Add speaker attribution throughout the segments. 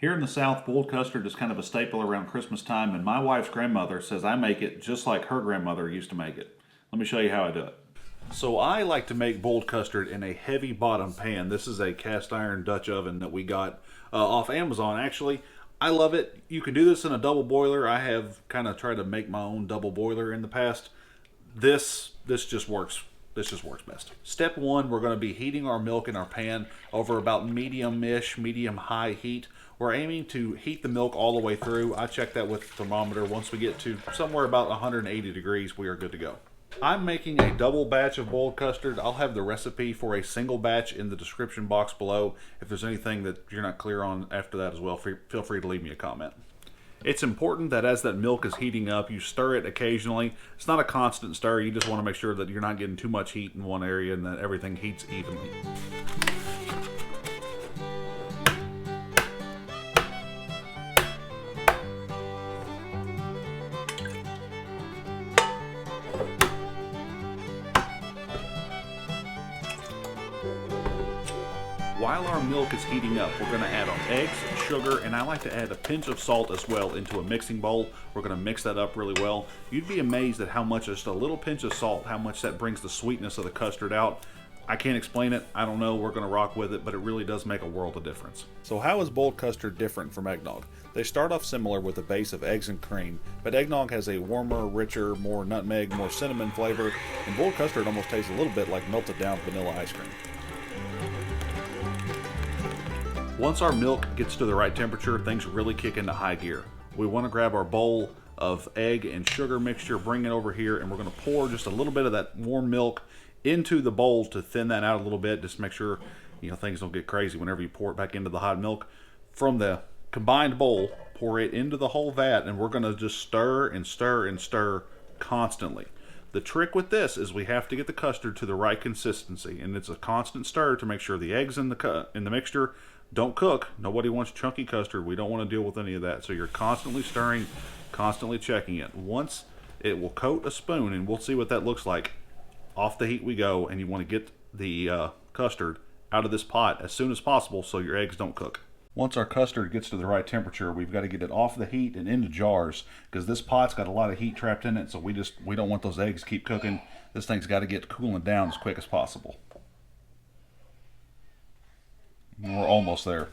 Speaker 1: Here in the South, boiled custard is kind of a staple around Christmas time, and my wife's grandmother says I make it just like her grandmother used to make it. Let me show you how I do it. So I like to make boiled custard in a heavy bottom pan. This is a cast iron Dutch oven that we got off Amazon, actually. I love it. You can do this in a double boiler. I have kind of tried to make my own double boiler in the past. This just works. This just works best. Step one, we're going to be heating our milk in our pan over about medium-ish, medium-high heat. We're aiming to heat the milk all the way through. I check that with the thermometer. Once we get to somewhere about 180 degrees, we are good to go. I'm making a double batch of boiled custard. I'll have the recipe for a single batch in the description box below. If there's anything that you're not clear on after that as well, feel free to leave me a comment. It's important that as that milk is heating up, you stir it occasionally. It's not a constant stir. You just want to make sure that you're not getting too much heat in one area and that everything heats evenly. While our milk is heating up, we're going to add our eggs, sugar, and I like to add a pinch of salt as well into a mixing bowl. We're going to mix that up really well. You'd be amazed at how much just a little pinch of salt, how much that brings the sweetness of the custard out. I can't explain it. I don't know. We're going to rock with it, but it really does make a world of difference. So how is boiled custard different from eggnog? They start off similar with a base of eggs and cream, but eggnog has a warmer, richer, more nutmeg, more cinnamon flavor, and boiled custard almost tastes a little bit like melted down vanilla ice cream. Once our milk gets to the right temperature, things really kick into high gear. We want to grab our bowl of egg and sugar mixture, bring it over here, and we're going to pour just a little bit of that warm milk into the bowl to thin that out a little bit. Just make sure things don't get crazy whenever you pour it back into the hot milk. From the combined bowl, pour it into the whole vat, and we're going to just stir and stir and stir constantly. The trick with this is we have to get the custard to the right consistency, and it's a constant stir to make sure the eggs in the mixture don't cook. Nobody wants chunky custard. We don't want to deal with any of that. So you're constantly stirring, constantly checking it. Once it will coat a spoon, and we'll see what that looks like. Off the heat we go, and you want to get the custard out of this pot as soon as possible so your eggs don't cook. Once our custard gets to the right temperature, we've got to get it off the heat and into jars because this pot's got a lot of heat trapped in it, so we don't want those eggs to keep cooking. This thing's got to get cooling down as quick as possible. We're almost there.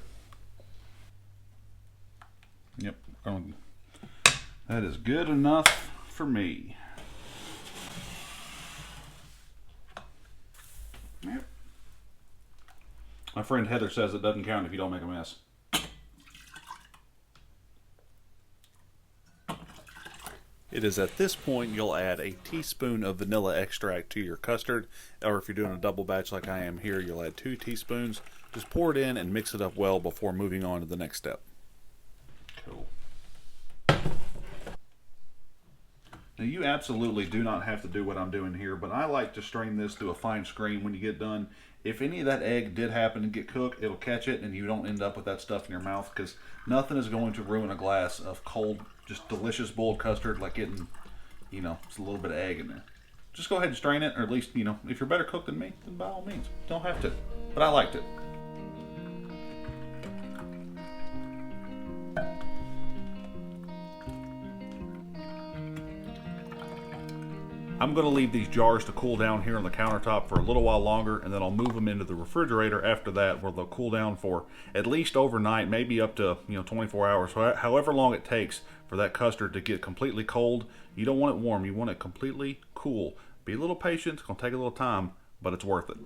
Speaker 1: Yep, that is good enough for me. Yep. My friend Heather says it doesn't count if you don't make a mess. It is at this point you'll add a teaspoon of vanilla extract to your custard, or if you're doing a double batch like I am here, you'll add 2 teaspoons. Just pour it in and mix it up well before moving on to the next step. Cool. Now you absolutely do not have to do what I'm doing here, but I like to strain this through a fine screen when you get done. If any of that egg did happen to get cooked, it'll catch it and you don't end up with that stuff in your mouth, because nothing is going to ruin a glass of cold, just delicious boiled custard like getting, just a little bit of egg in there. Just go ahead and strain it, or at least, if you're better cooked than me, then by all means, don't have to. But I liked it. I'm going to leave these jars to cool down here on the countertop for a little while longer, and then I'll move them into the refrigerator after that, where they'll cool down for at least overnight, maybe up to 24 hours, however long it takes for that custard to get completely cold. You don't want it warm, you want it completely cool. Be a little patient, it's going to take a little time, but it's worth it.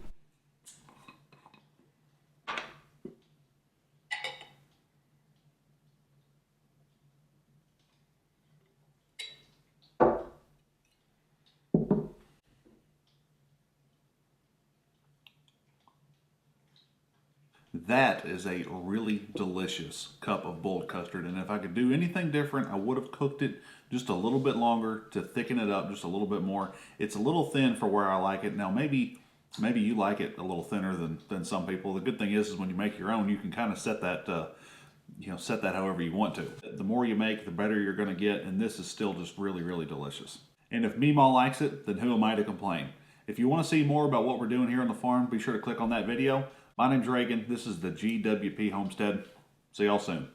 Speaker 1: That is a really delicious cup of boiled custard, and if I could do anything different, I would have cooked it just a little bit longer to thicken it up just a little bit more. It's a little thin for where I like it. Now maybe you like it a little thinner than some people. The good thing is when you make your own, you can kind of set that set that however you want to. The more you make, the better you're going to get, and this is still just really, really delicious. And if Memaw likes it, then who am I to complain? If you want to see more about what we're doing here on the farm, be sure to click on that video. My name's Reagan. This is the GWP Homestead. See y'all soon.